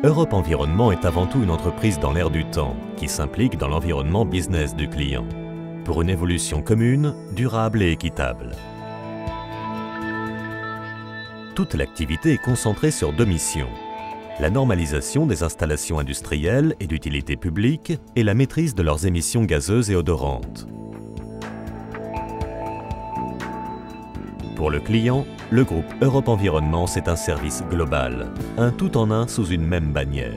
Europe Environnement est avant tout une entreprise dans l'air du temps, qui s'implique dans l'environnement business du client, pour une évolution commune, durable et équitable. Toute l'activité est concentrée sur deux missions: la normalisation des installations industrielles et d'utilité publique et la maîtrise de leurs émissions gazeuses et odorantes. Pour le client, le groupe Europe Environnement, c'est un service global, un tout en un sous une même bannière.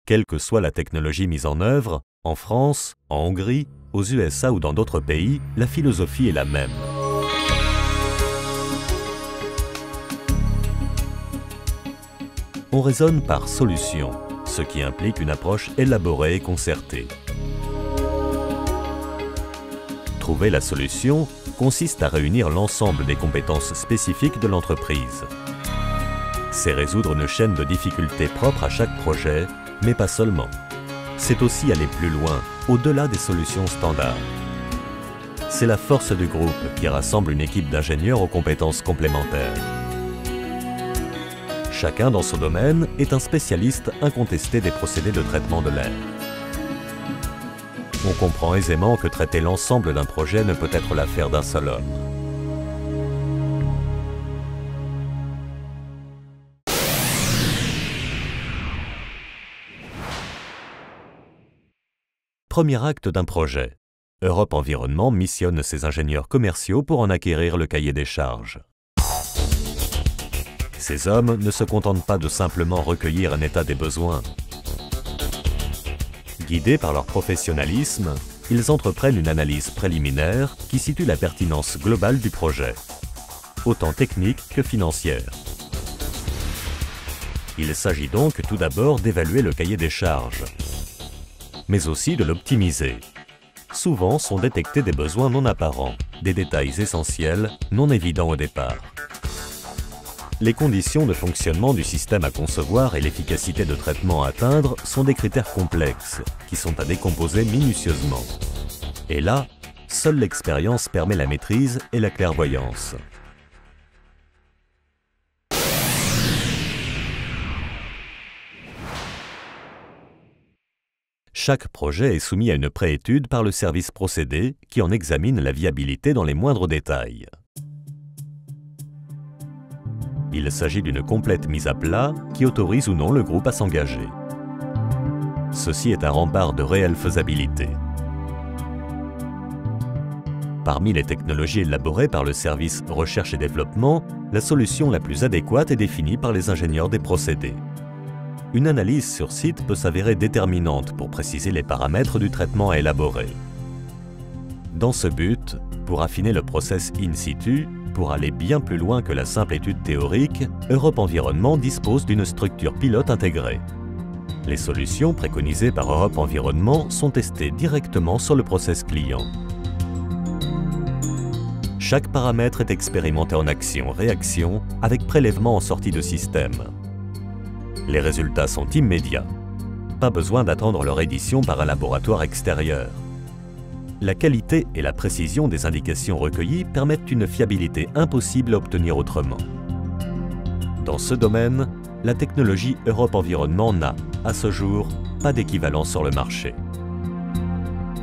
Quelle que soit la technologie mise en œuvre, en France, en Hongrie, aux USA ou dans d'autres pays, la philosophie est la même. On raisonne par solution, ce qui implique une approche élaborée et concertée. Trouver la solution consiste à réunir l'ensemble des compétences spécifiques de l'entreprise. C'est résoudre une chaîne de difficultés propres à chaque projet, mais pas seulement. C'est aussi aller plus loin, au-delà des solutions standards. C'est la force du groupe qui rassemble une équipe d'ingénieurs aux compétences complémentaires. Chacun dans son domaine est un spécialiste incontesté des procédés de traitement de l'air. On comprend aisément que traiter l'ensemble d'un projet ne peut être l'affaire d'un seul homme. Premier acte d'un projet. Europe Environnement missionne ses ingénieurs commerciaux pour en acquérir le cahier des charges. Ces hommes ne se contentent pas de simplement recueillir un état des besoins. Guidés par leur professionnalisme, ils entreprennent une analyse préliminaire qui situe la pertinence globale du projet, autant technique que financière. Il s'agit donc tout d'abord d'évaluer le cahier des charges, mais aussi de l'optimiser. Souvent sont détectés des besoins non apparents, des détails essentiels non évidents au départ. Les conditions de fonctionnement du système à concevoir et l'efficacité de traitement à atteindre sont des critères complexes qui sont à décomposer minutieusement. Et là, seule l'expérience permet la maîtrise et la clairvoyance. Chaque projet est soumis à une préétude par le service procédé qui en examine la viabilité dans les moindres détails. Il s'agit d'une complète mise à plat qui autorise ou non le groupe à s'engager. Ceci est un rempart de réelle faisabilité. Parmi les technologies élaborées par le service Recherche et Développement, la solution la plus adéquate est définie par les ingénieurs des procédés. Une analyse sur site peut s'avérer déterminante pour préciser les paramètres du traitement à élaborer. Dans ce but, pour affiner le process in situ, pour aller bien plus loin que la simple étude théorique, Europe Environnement dispose d'une structure pilote intégrée. Les solutions préconisées par Europe Environnement sont testées directement sur le process client. Chaque paramètre est expérimenté en action-réaction avec prélèvement en sortie de système. Les résultats sont immédiats. Pas besoin d'attendre leur édition par un laboratoire extérieur. La qualité et la précision des indications recueillies permettent une fiabilité impossible à obtenir autrement. Dans ce domaine, la technologie Europe Environnement n'a, à ce jour, pas d'équivalent sur le marché.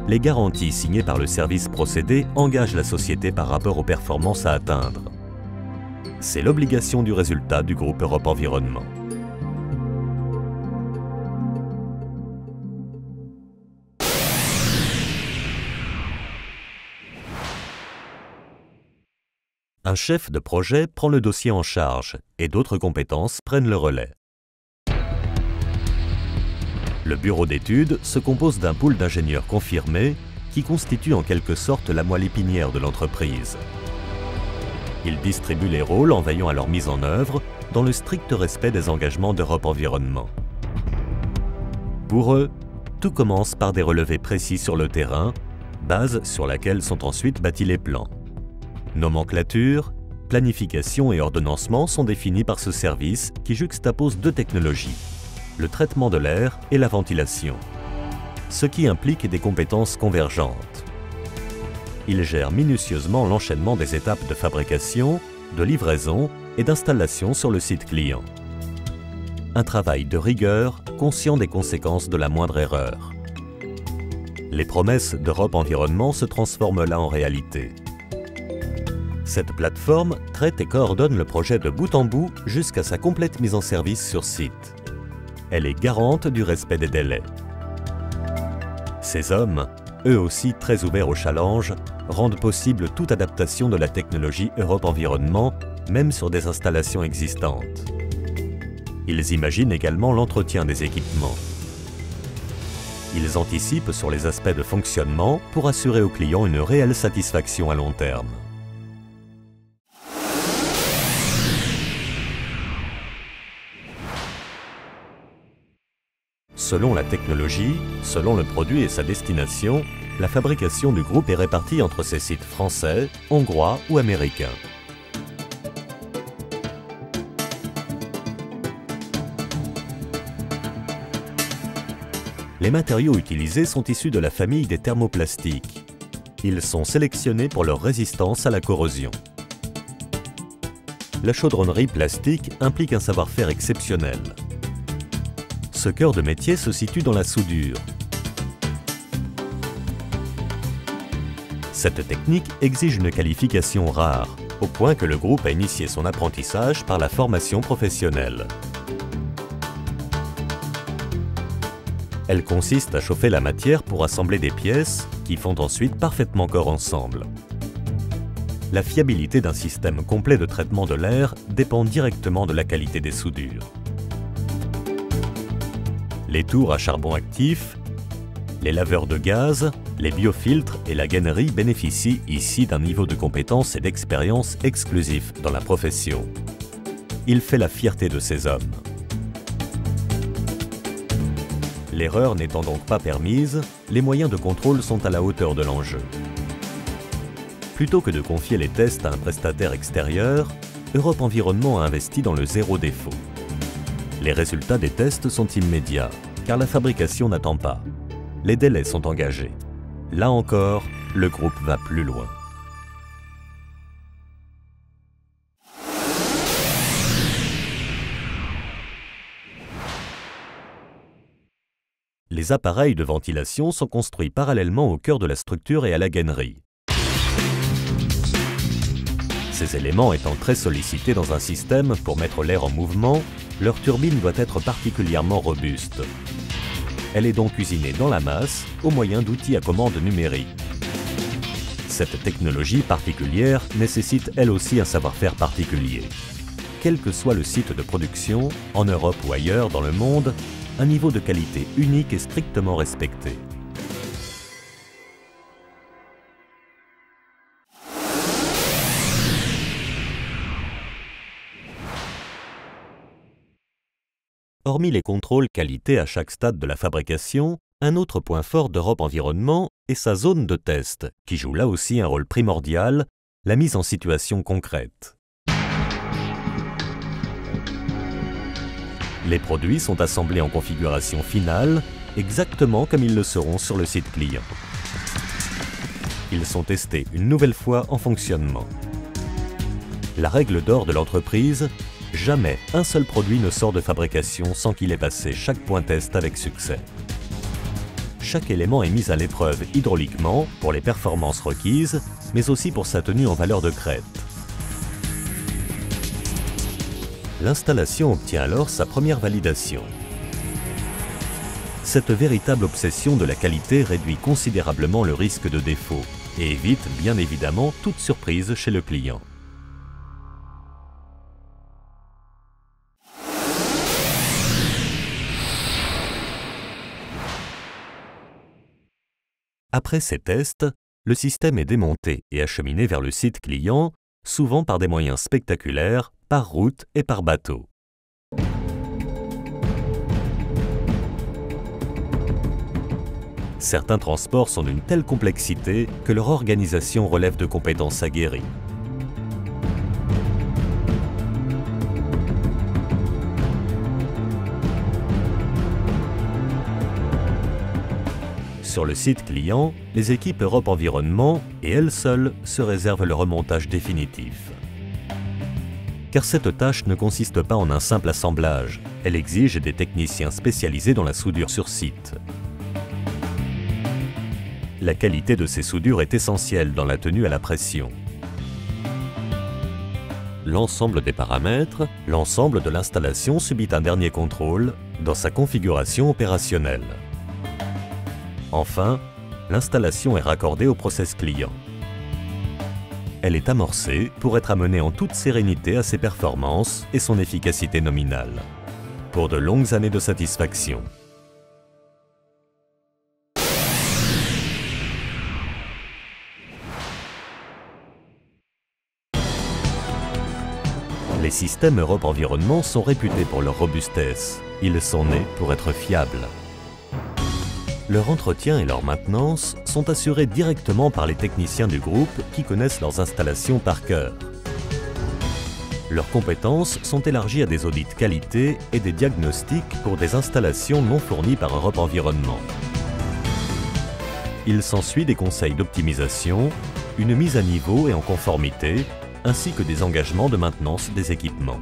Les garanties signées par le service procédé engagent la société par rapport aux performances à atteindre. C'est l'obligation du résultat du groupe Europe Environnement. Un chef de projet prend le dossier en charge et d'autres compétences prennent le relais. Le bureau d'études se compose d'un pool d'ingénieurs confirmés qui constitue en quelque sorte la moelle épinière de l'entreprise. Ils distribuent les rôles en veillant à leur mise en œuvre dans le strict respect des engagements d'Europe Environnement. Pour eux, tout commence par des relevés précis sur le terrain, base sur laquelle sont ensuite bâtis les plans. Nomenclature, planification et ordonnancement sont définis par ce service qui juxtapose deux technologies, le traitement de l'air et la ventilation, ce qui implique des compétences convergentes. Il gère minutieusement l'enchaînement des étapes de fabrication, de livraison et d'installation sur le site client. Un travail de rigueur, conscient des conséquences de la moindre erreur. Les promesses d'Europe Environnement se transforment là en réalité. Cette plateforme traite et coordonne le projet de bout en bout jusqu'à sa complète mise en service sur site. Elle est garante du respect des délais. Ces hommes, eux aussi très ouverts au challenge, rendent possible toute adaptation de la technologie Europe Environnement, même sur des installations existantes. Ils imaginent également l'entretien des équipements. Ils anticipent sur les aspects de fonctionnement pour assurer aux clients une réelle satisfaction à long terme. Selon la technologie, selon le produit et sa destination, la fabrication du groupe est répartie entre ses sites français, hongrois ou américains. Les matériaux utilisés sont issus de la famille des thermoplastiques. Ils sont sélectionnés pour leur résistance à la corrosion. La chaudronnerie plastique implique un savoir-faire exceptionnel. Ce cœur de métier se situe dans la soudure. Cette technique exige une qualification rare, au point que le groupe a initié son apprentissage par la formation professionnelle. Elle consiste à chauffer la matière pour assembler des pièces qui font ensuite parfaitement corps ensemble. La fiabilité d'un système complet de traitement de l'air dépend directement de la qualité des soudures. Les tours à charbon actif, les laveurs de gaz, les biofiltres et la gainerie bénéficient ici d'un niveau de compétence et d'expérience exclusif dans la profession. Il fait la fierté de ces hommes. L'erreur n'étant donc pas permise, les moyens de contrôle sont à la hauteur de l'enjeu. Plutôt que de confier les tests à un prestataire extérieur, Europe Environnement a investi dans le zéro défaut. Les résultats des tests sont immédiats, car la fabrication n'attend pas. Les délais sont engagés. Là encore, le groupe va plus loin. Les appareils de ventilation sont construits parallèlement au cœur de la structure et à la gainerie. Ces éléments étant très sollicités dans un système pour mettre l'air en mouvement, leur turbine doit être particulièrement robuste. Elle est donc usinée dans la masse au moyen d'outils à commande numérique. Cette technologie particulière nécessite elle aussi un savoir-faire particulier. Quel que soit le site de production, en Europe ou ailleurs dans le monde, un niveau de qualité unique est strictement respecté. Hormis les contrôles qualité à chaque stade de la fabrication, un autre point fort d'Europe Environnement est sa zone de test, qui joue là aussi un rôle primordial, la mise en situation concrète. Les produits sont assemblés en configuration finale, exactement comme ils le seront sur le site client. Ils sont testés une nouvelle fois en fonctionnement. La règle d'or de l'entreprise, jamais un seul produit ne sort de fabrication sans qu'il ait passé chaque point test avec succès. Chaque élément est mis à l'épreuve hydrauliquement pour les performances requises, mais aussi pour sa tenue en valeur de crête. L'installation obtient alors sa première validation. Cette véritable obsession de la qualité réduit considérablement le risque de défaut et évite bien évidemment toute surprise chez le client. Après ces tests, le système est démonté et acheminé vers le site client, souvent par des moyens spectaculaires, par route et par bateau. Certains transports sont d'une telle complexité que leur organisation relève de compétences aguerries. Sur le site client, les équipes Europe Environnement et elles seules se réservent le remontage définitif. Car cette tâche ne consiste pas en un simple assemblage, elle exige des techniciens spécialisés dans la soudure sur site. La qualité de ces soudures est essentielle dans la tenue à la pression. L'ensemble des paramètres, l'ensemble de l'installation subit un dernier contrôle dans sa configuration opérationnelle. Enfin, l'installation est raccordée au process client. Elle est amorcée pour être amenée en toute sérénité à ses performances et son efficacité nominale, pour de longues années de satisfaction. Les systèmes Europe Environnement sont réputés pour leur robustesse. Ils sont nés pour être fiables. Leur entretien et leur maintenance sont assurés directement par les techniciens du groupe qui connaissent leurs installations par cœur. Leurs compétences sont élargies à des audits qualité et des diagnostics pour des installations non fournies par Europe Environnement. Il s'ensuit des conseils d'optimisation, une mise à niveau et en conformité, ainsi que des engagements de maintenance des équipements.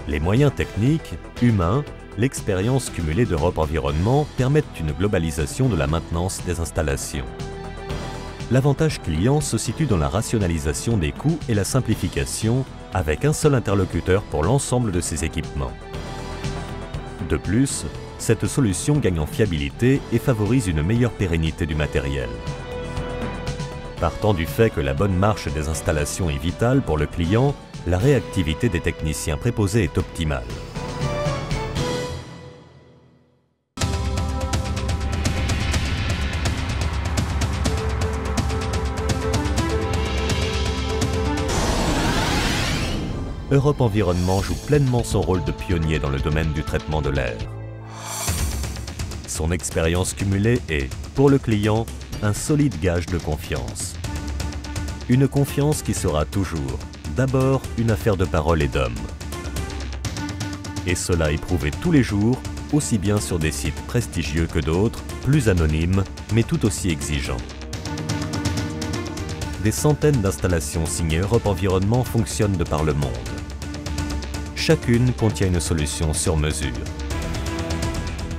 Les moyens techniques, humains, l'expérience cumulée d'Europe Environnement permettent une globalisation de la maintenance des installations. L'avantage client se situe dans la rationalisation des coûts et la simplification, avec un seul interlocuteur pour l'ensemble de ces équipements. De plus, cette solution gagne en fiabilité et favorise une meilleure pérennité du matériel. Partant du fait que la bonne marche des installations est vitale pour le client, la réactivité des techniciens préposés est optimale. Europe Environnement joue pleinement son rôle de pionnier dans le domaine du traitement de l'air. Son expérience cumulée est, pour le client, un solide gage de confiance. Une confiance qui sera toujours, d'abord, une affaire de parole et d'hommes. Et cela est prouvé tous les jours, aussi bien sur des sites prestigieux que d'autres, plus anonymes, mais tout aussi exigeants. Des centaines d'installations signées Europe Environnement fonctionnent de par le monde. Chacune contient une solution sur mesure.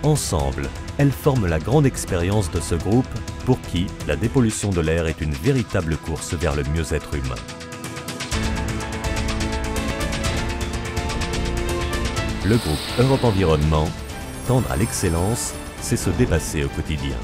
Ensemble, elles forment la grande expérience de ce groupe pour qui la dépollution de l'air est une véritable course vers le mieux-être humain. Le groupe Europe Environnement, tendre à l'excellence, c'est se dépasser au quotidien.